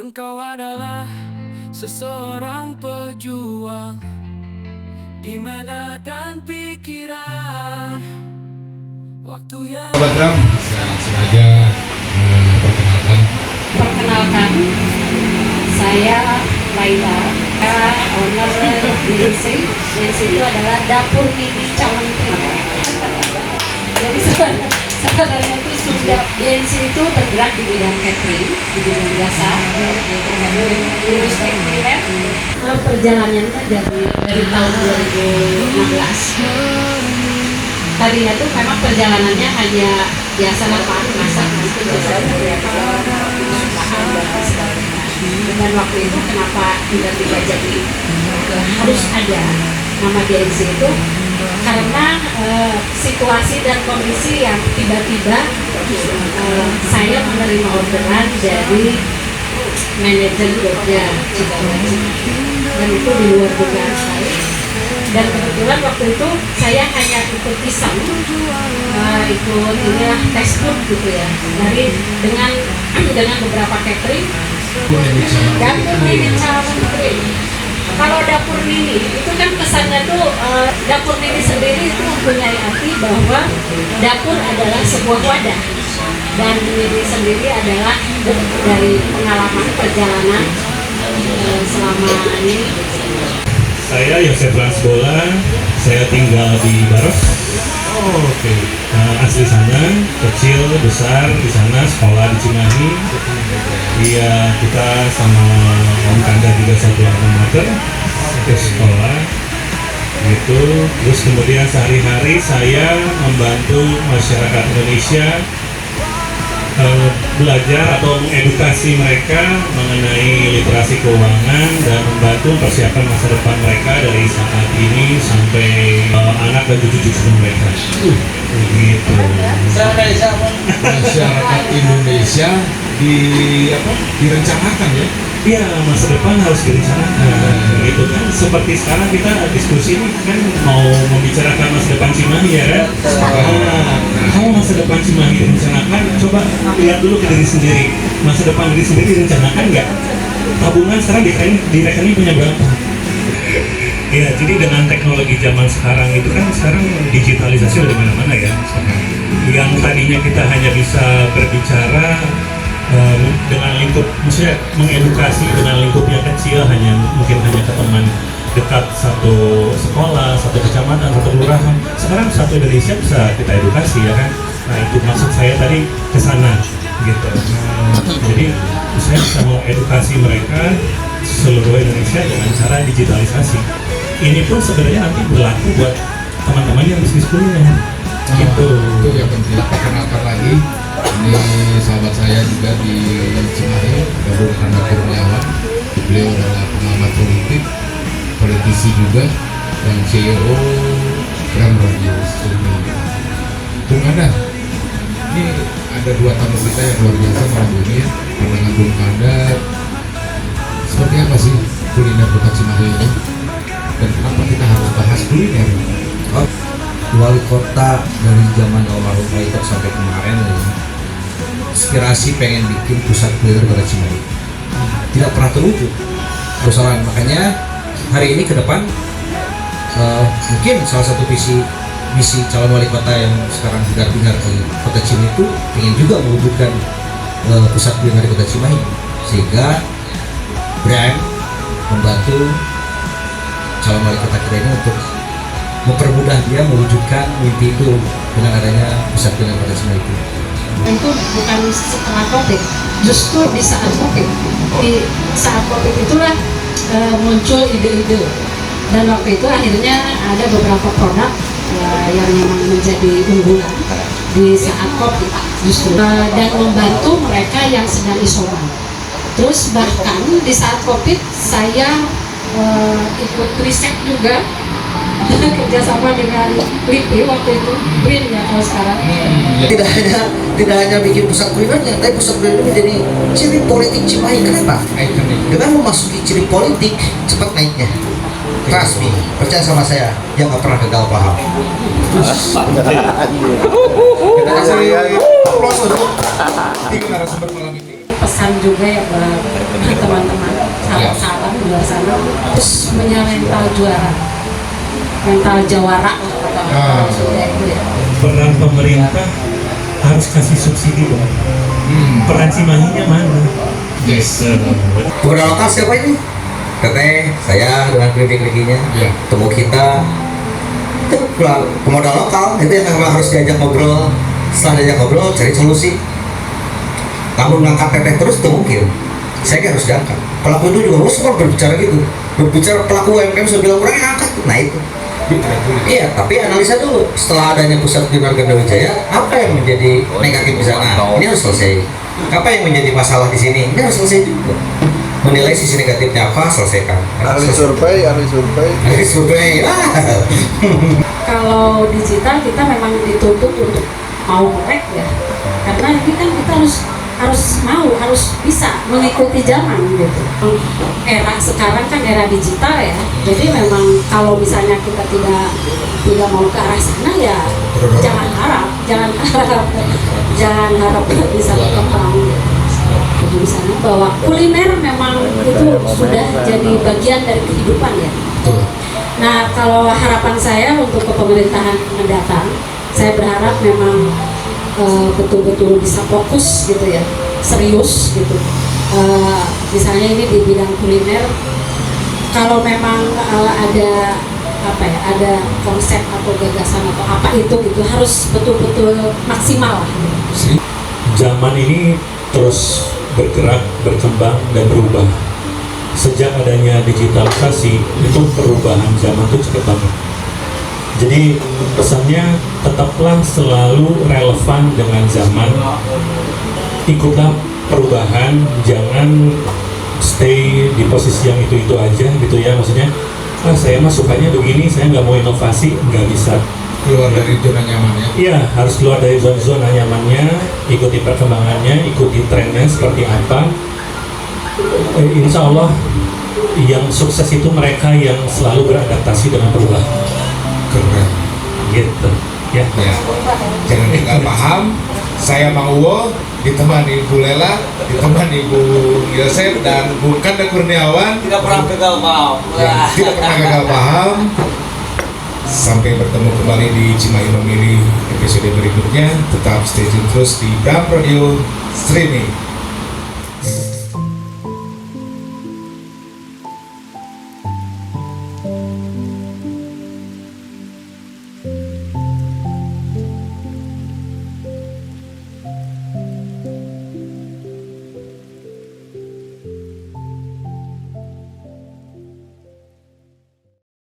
Engkau adalah seseorang pejuang di mana dan pikiran. Waktu yang Sobat Ram, saya langsung aja perkenalkan. Saya Laila, owner DNC. DNC itu adalah dapur mini calon pria. Jadi sebenarnya itu sudah DNC itu bergerak di bidang catering, di bidang jasa, industri kuliner. Perjalanannya dari tahun 2016. Tadinya tuh memang perjalanannya hanya biasa masak itu dan waktu itu kenapa tiba-tiba jadi harus ada nama DNC itu karena situasi dan kondisi yang tiba-tiba saya menerima orderan dari manajer Jogja dan itu di luar dugaan sekali. Dan kebetulan waktu itu saya hanya ikut iseng, ikut inilah tes grup gitu ya, dari dengan beberapa catering. Dapur mini calon pria. Kalau dapur mini itu kan kesannya tuh dapur mini sendiri itu mempunyai arti bahwa dapur adalah sebuah wadah dan mini sendiri adalah dari pengalaman perjalanan selama ini. Saya Yosef Lansbola, saya tinggal di Baros. Oke. Asli sana, kecil, besar di sana, sekolah di Cimahi. Iya, kita sama Om Kanda juga satu alma mater ke sekolah. Gitu. Terus kemudian sehari-hari saya membantu masyarakat Indonesia belajar atau mengedukasi mereka mengenai literasi keuangan dan membantu mempersiapkan masa depan mereka dari saat ini sampai anak dan cucu-cucu mereka. Begitu. Masyarakat Indonesia direncanakan ya. Iya, masa depan harus direncanakan. Gitu kan. Seperti sekarang kita diskusi ini kan mau membicarakan masa depan Cimahi ya kan. Kalau masa depan Cimahi direncanakan, coba lihat dulu ke diri sendiri. Masa depan diri sendiri direncanakan nggak? Tabungan sekarang di rekening punya berapa? Ya, jadi dengan teknologi zaman sekarang itu kan sekarang digitalisasi udah mana-mana ya. Yang tadinya kita hanya bisa berbicara dengan lingkup, maksudnya mengedukasi dengan lingkup yang kecil, mungkin hanya ke teman dekat satu sekolah, satu kecamatan, satu kelurahan. Sekarang satu Indonesia bisa kita edukasi ya kan. Nah itu maksud saya tadi ke sana gitu. Jadi saya bisa mengedukasi mereka seluruh Indonesia dengan cara digitalisasi. Ini pun sebenarnya nanti berlaku buat teman-teman yang bisnis kuliner. Gitu. Itu yang penting. Perkenalkan lagi, ini sahabat saya juga di Cimahi, Gabung Randa Kurniawan. Beliau adalah pengamat politik, politisi juga, dan CEO Gram Radio Streaming. Bung Kanda, ini ada dua tamu kita yang luar biasa malam ini ya. Pandangan Bung Kanda, seperti apa sih kuliner kota Cimahi ini? Dan kenapa kita harus bahas kuliner? Wali kota dari zaman almarhum Pak Ito sampai kemarin inspirasi pengen bikin pusat kuliner kota Cimahi, tidak pernah terwujud. Persoalan makanya hari ini ke depan mungkin salah satu misi calon wali kota yang sekarang hingar-bingar di kota Cimahi itu ingin juga mewujudkan pusat kuliner di kota Cimahi, sehingga brand membantu calon wali kota kita ini untuk mempermudah dia mewujudkan mimpi itu dengan adanya pusat kuliner kota Cimahi itu. Itu bukan setelah COVID, justru di saat COVID. Di saat COVID itulah muncul ide-ide, dan waktu itu akhirnya ada beberapa produk yang memang menjadi unggulan di saat COVID justru, dan membantu mereka yang sedang isoman. Terus bahkan di saat COVID saya ikut riset juga kerjasama dengan LIPI waktu itu, BRIN ya kalau sekarang. Tidak hanya bikin pusat kulinernya, tapi pusat kuliner itu menjadi ciri politik Cimahi. Kenapa? Dengan memasuki ciri politik cepat naiknya. Trust me, percaya sama saya, dia nggak pernah gagal paham. Kita kasih aplause untuk tiga narasumber malam ini. pesan juga ya buat teman-teman sahabat-sahabat di luar sana, terus punya mental juara, mental jawara lah maksudnya itu ya. Peran pemerintah harus kasih subsidi dong. Peran Cimahinya mana? Yes. Pemuda lokal siapa ini? Teteh, saya dengan klinik-kliniknya Ya. temu kita itu pemuda lokal itu yang memang harus diajak ngobrol. Setelah diajak ngobrol cari solusi. Kamu ngangkat teteh terus itu mungkin. Saya harus diangkat. Pelaku itu juga harus berbicara gitu. Berbicara pelaku UMKM sudah bilang kurangnya angkat. Nah itu. Iya, tapi analisa dulu setelah adanya pusat di Margonda Wijaya, apa yang menjadi negatif di sana? Ini harus selesai. Apa yang menjadi masalah di sini? Ini harus selesai juga. Menilai sisi negatifnya apa, selesaikan. Ahli survei. Ahli survei. Kalau digital kita memang dituntut untuk mau melek ya, karena ini kan kita harus bisa mengikuti zaman gitu. Era sekarang kan era digital ya, jadi memang kalau misalnya kita tidak mau ke arah sana ya jangan harap bisa berkembang. Jadi misalnya bahwa kuliner memang itu sudah jadi bagian dari kehidupan ya. Nah, kalau harapan saya untuk kepemerintahan mendatang, saya berharap memang betul-betul bisa fokus gitu ya, serius gitu. Misalnya ini di bidang kuliner, kalau memang ada ada konsep atau gagasan atau apa itu gitu harus betul-betul maksimal lah. Gitu. Zaman ini terus bergerak, berkembang, dan berubah. Sejak adanya digitalisasi, itu perubahan zaman itu cepat banget. Jadi pesannya tetaplah selalu relevan dengan zaman, ikutlah perubahan, jangan stay di posisi yang itu aja gitu ya. Maksudnya, saya mah sukanya begini, saya nggak mau inovasi, nggak bisa. Keluar dari zona nyamannya. Iya, harus keluar dari zona nyamannya, ikuti perkembangannya, ikuti trennya seperti apa. Insya Allah yang sukses itu mereka yang selalu beradaptasi dengan perubahan. Keren. Gitu, ya. Ya. Jangan tinggal paham. Saya Mang Uwo, ditemani Ibu Lela, ditemani Ibu Yosef dan Bung Kanda Kurniawan. Tidak pernah gagal paham. Ya, tidak pernah gagal paham. Sampai bertemu kembali di Cimahi Memilih episode berikutnya. Tetap stay tune terus di Bram Radio Streaming.